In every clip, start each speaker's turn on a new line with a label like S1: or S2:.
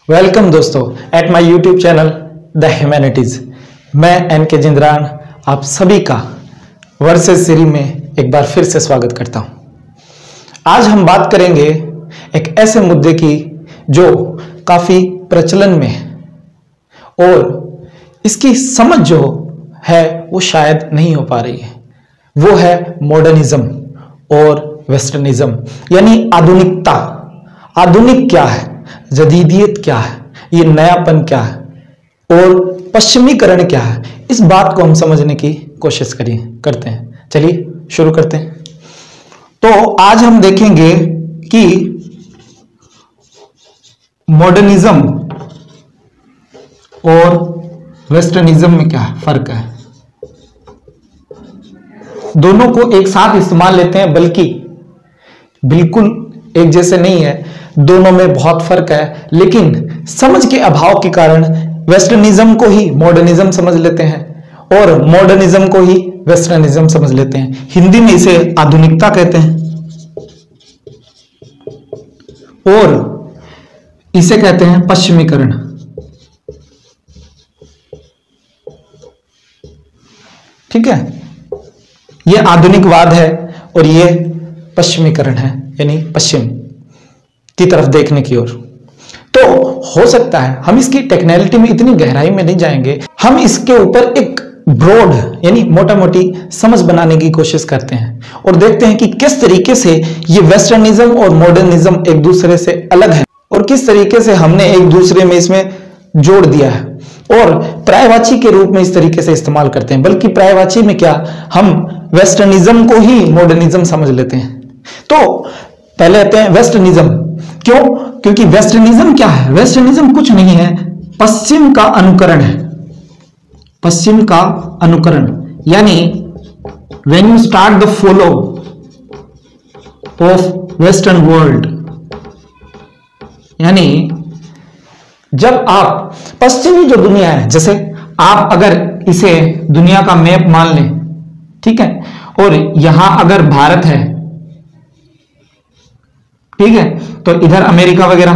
S1: Welcome दोस्तों at my YouTube channel the humanities. मैं N K Jindran आप सभी का वर्सेस सीरीज में एक बार फिर से स्वागत करता हूं। आज हम बात करेंगे एक ऐसे मुद्दे की जो काफी प्रचलन में है और इसकी समझ जो है वो शायद नहीं हो पा रही है। वो है मॉडर्निज्म और वेस्टर्निज्म, यानी आधुनिकता। आधुनिक क्या है, जदीदियत क्या है, ये नयापन क्या है और पश्चिमीकरण क्या है, इस बात को हम समझने की कोशिश करते हैं। चलिए शुरू करते हैं। तो आज हम देखेंगे कि मॉडर्निज्म और वेस्टर्निज्म में क्या फर्क है। दोनों को एक साथ इस्तेमाल लेते हैं, बल्कि बिल्कुल एक जैसे नहीं है, दोनों में बहुत फर्क है। लेकिन समझ के अभाव के कारण वेस्टर्निज्म को ही मॉडर्निज्म समझ लेते हैं और मॉडर्निज्म को ही वेस्टर्निज्म समझ लेते हैं। हिंदी में इसे आधुनिकता कहते हैं और इसे कहते हैं पश्चिमीकरण। ठीक है, यह आधुनिकवाद है और यह पश्चिमीकरण है, यानी पश्चिम की तरफ देखने की ओर। तो हो सकता है हम इसकी टेक्निकलिटी में इतनी गहराई में नहीं जाएंगे, हम इसके ऊपर एक ब्रॉड यानी मोटा मोटी समझ बनाने की कोशिश करते हैं और देखते हैं कि किस तरीके से ये वेस्टर्निज्म और मॉडर्निज्म एक दूसरे से अलग है और किस तरीके से हमने एक दूसरे में इसमें जोड़ दिया है और पर्यायवाची के रूप में इस तरीके से इस्तेमाल करते हैं। बल्कि पर्यायवाची में क्या, हम वेस्टर्निज्म को ही मॉडर्निज्म समझ लेते हैं। तो पहले आते हैं वेस्टर्निज्म। क्यों? क्योंकि वेस्टर्निज्म क्या है? वेस्टर्निज्म कुछ नहीं है, पश्चिम का अनुकरण है। पश्चिम का अनुकरण यानी when you start the follow of western world, यानी जब आप पश्चिमी जो दुनिया है, जैसे आप अगर इसे दुनिया का मैप मान लें, ठीक है, और यहां अगर भारत है, ठीक है, तो इधर अमेरिका वगैरह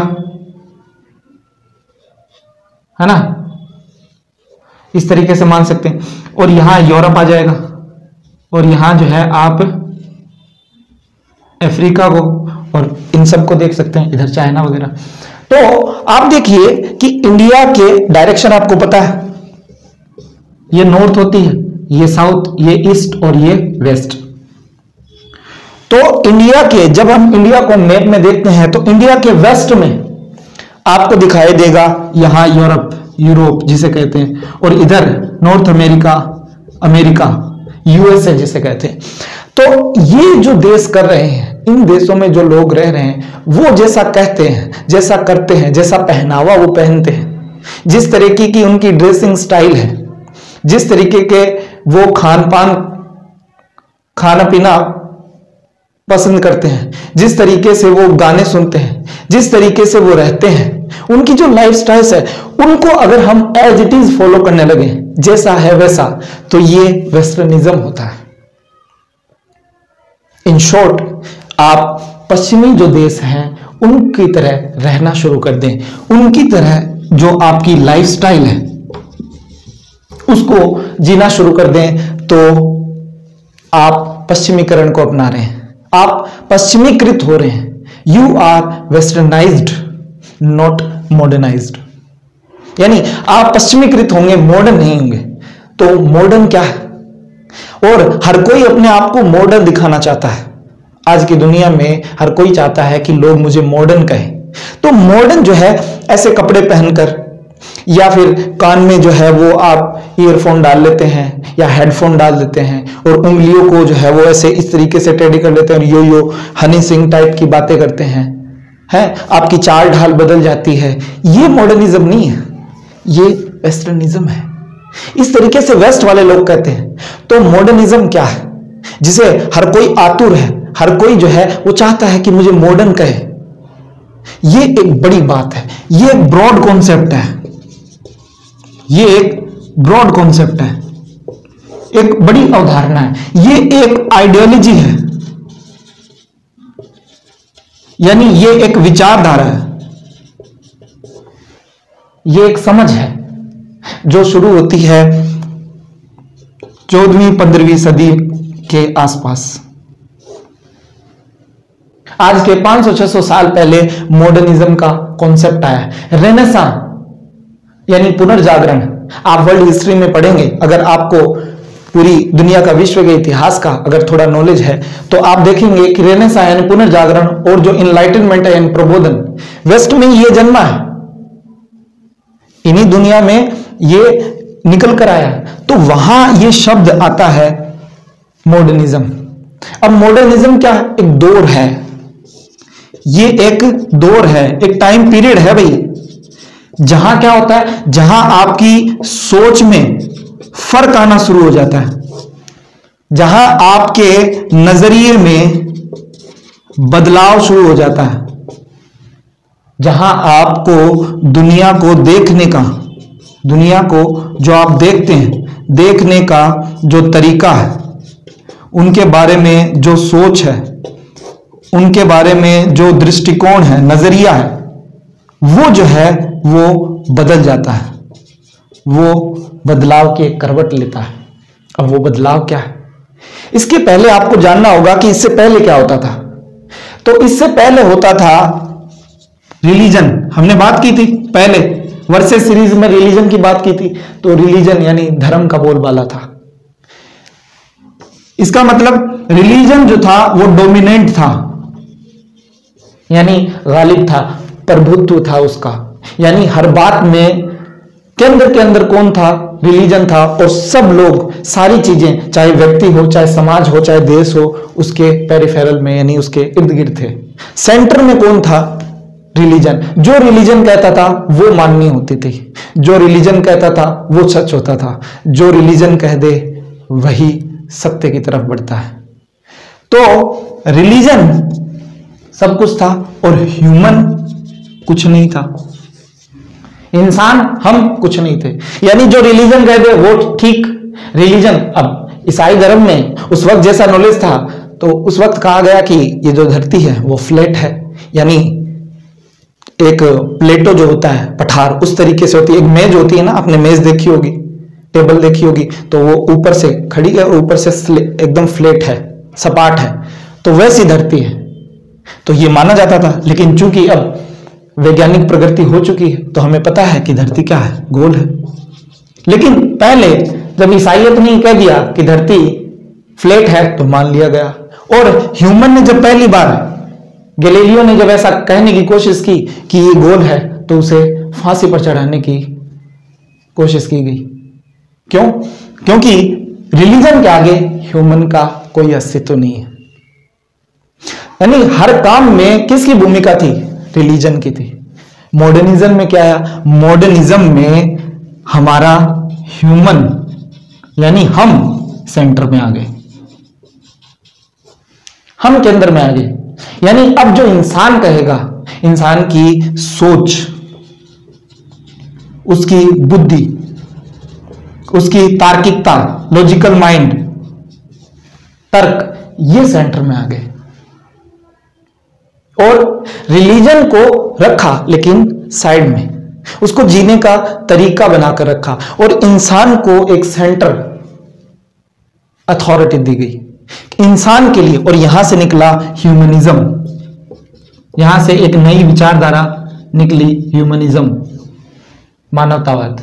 S1: है ना, इस तरीके से मान सकते हैं, और यहां यूरोप आ जाएगा और यहां जो है आप अफ्रीका को और इन सब को देख सकते हैं, इधर चाइना वगैरह। तो आप देखिए कि इंडिया के डायरेक्शन आपको पता है, ये नॉर्थ होती है, ये साउथ, ये ईस्ट और ये वेस्ट। तो इंडिया के, जब हम इंडिया को मैप में देखते हैं तो इंडिया के वेस्ट में आपको दिखाई देगा यहां यूरोप जिसे कहते हैं, और इधर नॉर्थ अमेरिका यूएसए जिसे कहते हैं। तो ये जो देश कर रहे हैं, इन देशों में जो लोग रह रहे हैं वो जैसा कहते हैं, जैसा करते हैं, जैसा पहनावा वो पहनते हैं, जिस तरीके की उनकी ड्रेसिंग स्टाइल है, जिस तरीके के वो खाना पीना पसंद करते हैं, जिस तरीके से वो गाने सुनते हैं, जिस तरीके से वो रहते हैं, उनकी जो लाइफ स्टाइल है, उनको अगर हम एज इट इज फॉलो करने लगे, जैसा है वैसा, तो ये वेस्टर्निज्म होता है। इन शॉर्ट, आप पश्चिमी जो देश हैं उनकी तरह रहना शुरू कर दें, उनकी तरह जो आपकी लाइफ स्टाइल है उसको जीना शुरू कर दें, तो आप पश्चिमीकरण को अपना रहे हैं, आप पश्चिमीकृत हो रहे हैं। You are westernised, not modernised, यानी आप पश्चिमीकृत होंगे, मॉडर्न नहीं होंगे। तो मॉडर्न क्या है? और हर कोई अपने आप को मॉडर्न दिखाना चाहता है। आज की दुनिया में हर कोई चाहता है कि लोग मुझे मॉडर्न कहें। तो मॉडर्न जो है ऐसे कपड़े पहनकर, या फिर कान में जो है वो आप ईयरफोन डाल लेते हैं या हेडफोन डाल देते हैं और उंगलियों को जो है वो ऐसे इस तरीके से टेढ़ी कर लेते हैं और यो हनी सिंह टाइप की बातें करते हैं, आपकी चाल ढाल बदल जाती है। ये मॉडर्निज्म नहीं है, ये वेस्टर्निज्म है। इस तरीके से वेस्ट वाले लोग कहते हैं। तो मॉडर्निज्म क्या है? जिसे हर कोई आतुर है, हर कोई जो है वो चाहता है कि मुझे मॉडर्न कहे। ये एक बड़ी बात है, ये एक ब्रॉड कॉन्सेप्ट है, ये एक ब्रॉड कॉन्सेप्ट है, एक बड़ी अवधारणा है, ये एक आइडियोलॉजी है, यानी ये एक विचारधारा है। ये एक समझ है जो शुरू होती है 14वीं-15वीं सदी के आसपास। आज के 500-600 साल पहले मॉडर्निज्म का कॉन्सेप्ट आया। रेनेसां यानी पुनर्जागरण, आप वर्ल्ड हिस्ट्री में पढ़ेंगे, अगर आपको पूरी दुनिया का, विश्व के इतिहास का अगर थोड़ा नॉलेज है तो आप देखेंगे कि रेनेसां यानी पुनर्जागरण और जो इनलाइटनमेंट है यानी प्रबोधन, वेस्ट में ये जन्मा है, इन्हीं दुनिया में ये निकल कर आया। तो वहां ये शब्द आता है मॉडर्निज्म। अब मॉडर्निज्म क्या है? एक दौर है, ये एक दौर है, एक टाइम पीरियड है भाई, जहां क्या होता है, जहां आपकी सोच में फर्क आना शुरू हो जाता है, जहां आपके नजरिए में बदलाव शुरू हो जाता है, जहां आपको दुनिया को देखने का, दुनिया को जो आप देखते हैं, देखने का जो तरीका है, उनके बारे में जो सोच है, उनके बारे में जो दृष्टिकोण है, नजरिया है, वो जो है वो बदल जाता है, वो बदलाव की एक करवट लेता है। अब वो बदलाव क्या है? इसके पहले आपको जानना होगा कि इससे पहले क्या होता था। तो इससे पहले होता था रिलीजन। हमने बात की थी पहले वर्सेस सीरीज में, रिलीजन की बात की थी। तो रिलीजन यानी धर्म का बोलबाला था। इसका मतलब रिलीजन जो था वो डोमिनेंट था, यानी गालिब था, प्रभुत्व था उसका, यानी हर बात में केंद्र के अंदर कौन था? रिलीजन था। और सब लोग, सारी चीजें, चाहे व्यक्ति हो, चाहे समाज हो, चाहे देश हो, उसके पेरिफेरल में यानी उसके इर्द गिर्द थे। सेंटर में कौन था? रिलीजन। जो रिलीजन कहता था वो माननी होती थी, जो रिलीजन कहता था वो सच होता था, जो रिलीजन कह दे वही सत्य की तरफ बढ़ता है। तो रिलीजन सब कुछ था और ह्यूमन कुछ नहीं था, इंसान हम कुछ नहीं थे। यानी जो रिलीजन कह दे वो ठीक रिलीजन। अब ईसाई धर्म में उस वक्त जैसा नॉलेज था, तो उस वक्त कहा गया कि ये जो धरती है वो फ्लैट है, यानी एक प्लेटो जो होता है, पठार, उस तरीके से होती है। एक मेज होती है ना, आपने मेज देखी होगी, टेबल देखी होगी, तो वो ऊपर से खड़ी है और ऊपर से एकदम फ्लैट है, सपाट है, तो वैसी धरती है। तो ये माना जाता था। लेकिन चूंकि अब वैज्ञानिक प्रगति हो चुकी है तो हमें पता है कि धरती क्या है? गोल है। लेकिन पहले जब ईसाइयत ने कह दिया कि धरती फ्लैट है तो मान लिया गया। और ह्यूमन ने जब पहली बार, गैलीलियो ने जब ऐसा कहने की कोशिश की कि ये गोल है, तो उसे फांसी पर चढ़ाने की कोशिश की गई। क्यों? क्योंकि रिलीजन के आगे ह्यूमन का कोई अस्तित्व नहीं है। यानी हर काम में किसकी भूमिका थी? रिलीजन की थी। मॉडर्निज्म में क्या आया? मॉडर्निज्म में हमारा ह्यूमन यानी हम सेंटर में आ गए, हम केंद्र में आ गए। यानी अब जो इंसान कहेगा, इंसान की सोच, उसकी बुद्धि, उसकी तार्किकता, लॉजिकल माइंड, तर्क, ये सेंटर में आ गए। और रिलीजन को रखा लेकिन साइड में, उसको जीने का तरीका बनाकर रखा और इंसान को एक सेंटर अथॉरिटी दी गई इंसान के लिए। और यहां से निकला ह्यूमनिज्म, यहां से एक नई विचारधारा निकली, ह्यूमनिज्म, मानवतावाद।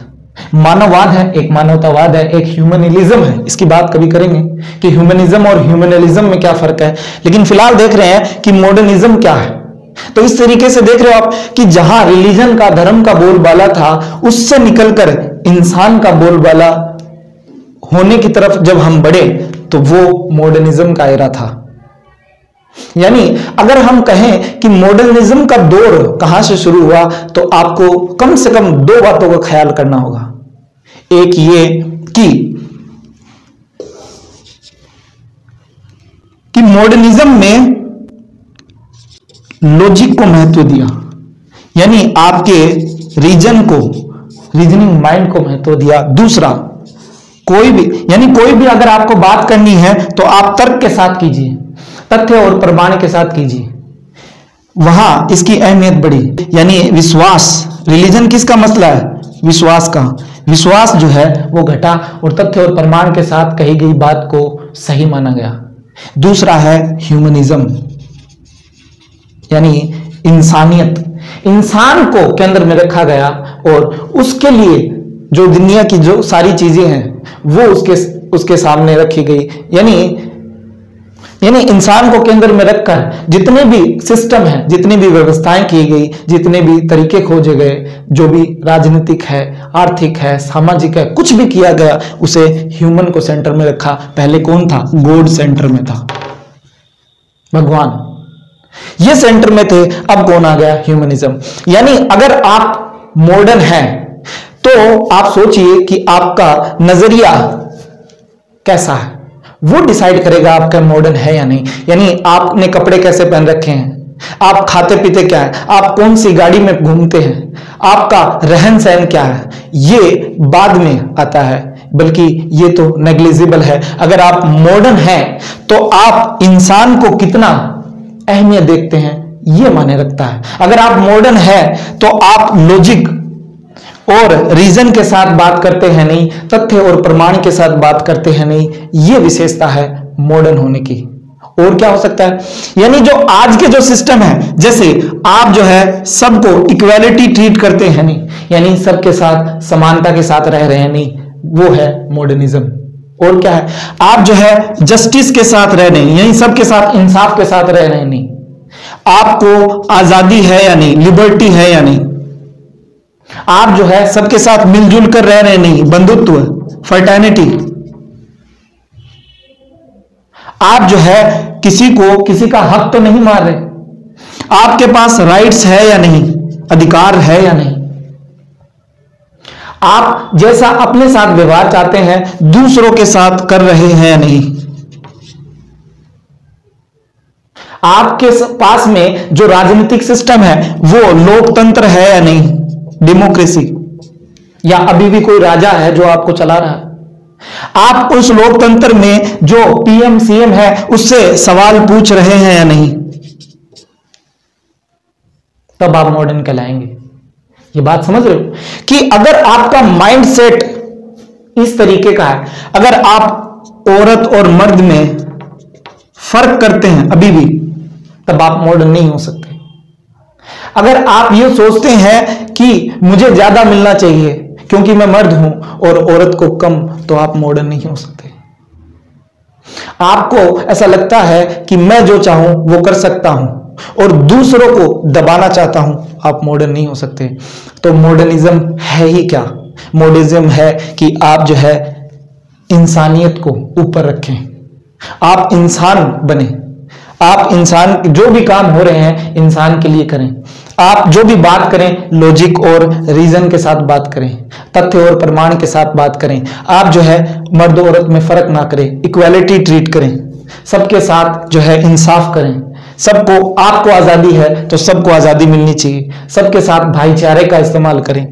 S1: मानववाद है, एक मानवतावाद है, एक ह्यूमनिज्म है। इसकी बात कभी करेंगे कि ह्यूमनिज्म और ह्यूमनिज्म में क्या फर्क है। लेकिन फिलहाल देख रहे हैं कि मॉडर्निज्म क्या है। तो इस तरीके से देख रहे हो आप कि जहां रिलीजन का, धर्म का बोलबाला था, उससे निकलकर इंसान का बोलबाला होने की तरफ जब हम बढ़े तो वो मॉडर्निज्म का एरा था। यानी अगर हम कहें कि मॉडर्निज्म का दौर कहां से शुरू हुआ, तो आपको कम से कम दो बातों का ख्याल करना होगा। एक ये कि मॉडर्निज्म में लॉजिक को महत्व दिया, यानी आपके रीजनिंग माइंड को महत्व दिया। दूसरा, कोई भी अगर आपको बात करनी है तो आप तर्क के साथ कीजिए, तथ्य और प्रमाण के साथ कीजिए, वहां इसकी अहमियत बढ़ी। यानी विश्वास, रिलीजन किसका मसला है? विश्वास का। विश्वास जो है वो घटा और तथ्य और प्रमाण के साथ कही गई बात को सही माना गया। दूसरा है ह्यूमनिज्म, यानी इंसानियत। इंसान को केंद्र में रखा गया और उसके लिए जो दुनिया की जो सारी चीजें हैं वो उसके सामने रखी गई। यानी इंसान को केंद्र में रखकर जितने भी सिस्टम है, जितनी भी व्यवस्थाएं की गई, जितने भी तरीके खोजे गए, जो भी राजनीतिक है, आर्थिक है, सामाजिक है, कुछ भी किया गया उसे ह्यूमन को सेंटर में रखा। पहले कौन था? गॉड सेंटर में था, भगवान ये सेंटर में थे। अब कौन आ गया? ह्यूमनिज्म। यानी अगर आप मॉडर्न हैं तो आप सोचिए कि आपका नजरिया कैसा है, वो डिसाइड करेगा आपका मॉडर्न है या नहीं। यानी आपने कपड़े कैसे पहन रखे हैं, आप खाते पीते क्या है, आप कौन सी गाड़ी में घूमते हैं, आपका रहन सहन क्या है, ये बाद में आता है, बल्कि ये तो नेग्लिजिबल है। अगर आप मॉडर्न हैं तो आप इंसान को कितना अहमियत देखते हैं ये मायने रखता है। अगर आप मॉडर्न हैं तो आप लॉजिक और रीजन के साथ बात करते हैं नहीं, तथ्य और प्रमाण के साथ बात करते हैं नहीं, ये विशेषता है मॉडर्न होने की। और क्या हो सकता है? यानी जो आज के जो सिस्टम है, जैसे आप जो है सबको इक्वालिटी ट्रीट करते हैं नहीं, यानी सबके साथ समानता के साथ रह रहे हैं नहीं, वो है मॉडर्निज्म। और क्या है? आप जो है जस्टिस के साथ रह रहे हैं, यानी सबके साथ इंसाफ के साथ रह रहे हैं नहीं, आपको आजादी है या नहीं, लिबर्टी है या नहीं, आप जो है सबके साथ मिलजुल कर रह रहे नहीं, बंधुत्व, फ्रेटर्निटी, आप जो है किसी का हक तो नहीं मार रहे, आपके पास राइट्स है या नहीं, अधिकार है या नहीं, आप जैसा अपने साथ व्यवहार चाहते हैं दूसरों के साथ कर रहे हैं या नहीं, आपके पास में जो राजनीतिक सिस्टम है वो लोकतंत्र है या नहीं, डेमोक्रेसी, या अभी भी कोई राजा है जो आपको चला रहा है, आप उस लोकतंत्र में जो पीएम सीएम है उससे सवाल पूछ रहे हैं या नहीं, तब आप मॉडर्न कहलाएंगे। ये बात समझ रहे हो कि अगर आपका माइंड सेट इस तरीके का है, अगर आप औरत और मर्द में फर्क करते हैं अभी भी, तब आप मॉडर्न नहीं हो सकते। अगर आप ये सोचते हैं कि मुझे ज्यादा मिलना चाहिए क्योंकि मैं मर्द हूं और औरत को कम, तो आप मॉडर्न नहीं हो सकते। आपको ऐसा लगता है कि मैं जो चाहूं वो कर सकता हूं और दूसरों को दबाना चाहता हूं, आप मॉडर्न नहीं हो सकते। तो मॉडर्निज्म है ही क्या? मॉडर्निज्म है कि आप जो है इंसानियत को ऊपर रखें, आप इंसान बने, आप इंसान जो भी काम हो रहे हैं इंसान के लिए करें, आप जो भी बात करें लॉजिक और रीजन के साथ बात करें, तथ्य और प्रमाण के साथ बात करें, आप जो है मर्द औरत में फर्क ना करें, इक्वालिटी ट्रीट करें, सबके साथ जो है इंसाफ करें, सबको, आपको आजादी है तो सबको आजादी मिलनी चाहिए, सबके साथ भाईचारे का इस्तेमाल करें,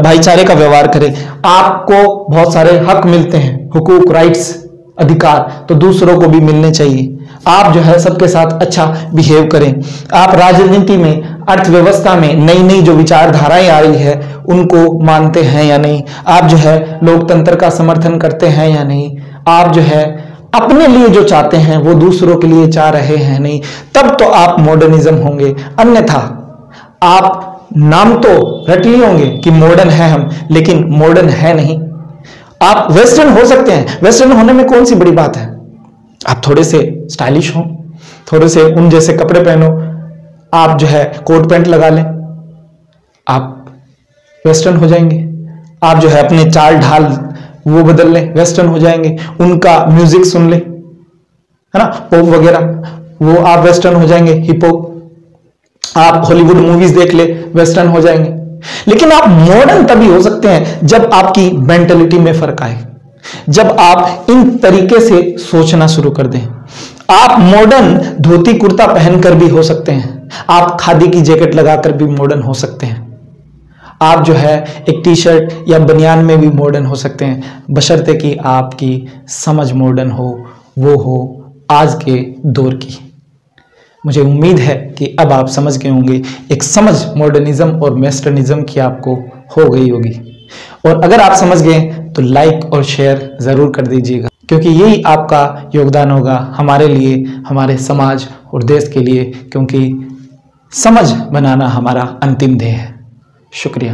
S1: भाईचारे का व्यवहार करें। आपको बहुत सारे हक मिलते हैं, हुकूक, राइट्स, अधिकार, तो दूसरों को भी मिलने चाहिए। आप जो है सबके साथ अच्छा बिहेव करें। आप राजनीति में, अर्थव्यवस्था में नई नई जो विचारधाराएं आ रही है उनको मानते हैं या नहीं, आप जो है लोकतंत्र का समर्थन करते हैं या नहीं, आप जो है अपने लिए जो चाहते हैं वो दूसरों के लिए चाह रहे हैं नहीं, तब तो आप मॉडर्निज्म होंगे। अन्यथा आप नाम तो रट लिए होंगे कि मॉडर्न है हम, लेकिन मॉडर्न है नहीं। आप वेस्टर्न हो सकते हैं, वेस्टर्न होने में कौन सी बड़ी बात है? आप थोड़े से स्टाइलिश हो, थोड़े से उन जैसे कपड़े पहनो, आप जो है कोट पैंट लगा लें, आप वेस्टर्न हो जाएंगे। आप जो है अपने चाल ढाल वो बदल लें, वेस्टर्न हो जाएंगे। उनका म्यूजिक सुन लें, है ना, पॉप वगैरह, वो आप वेस्टर्न हो जाएंगे। हिप हॉप, आप हॉलीवुड मूवीज देख ले, वेस्टर्न हो जाएंगे। लेकिन आप मॉडर्न तभी हो सकते हैं जब आपकी मेंटेलिटी में फर्क आए, जब आप इन तरीके से सोचना शुरू कर दें। आप मॉडर्न धोती कुर्ता पहनकर भी हो सकते हैं, आप खादी की जैकेट लगाकर भी मॉडर्न हो सकते हैं, आप जो है एक टी शर्ट या बनियान में भी मॉडर्न हो सकते हैं, बशर्ते कि आपकी समझ मॉडर्न हो, वो हो आज के दौर की। मुझे उम्मीद है कि अब आप समझ गए होंगे, एक समझ मॉडर्निज्म और वेस्टर्निज्म की आपको हो गई होगी। और अगर आप समझ गए तो लाइक और शेयर जरूर कर दीजिएगा, क्योंकि यही आपका योगदान होगा हमारे लिए, हमारे समाज और देश के लिए, क्योंकि समझ बनाना हमारा अंतिम ध्येय है। शुक्रिया।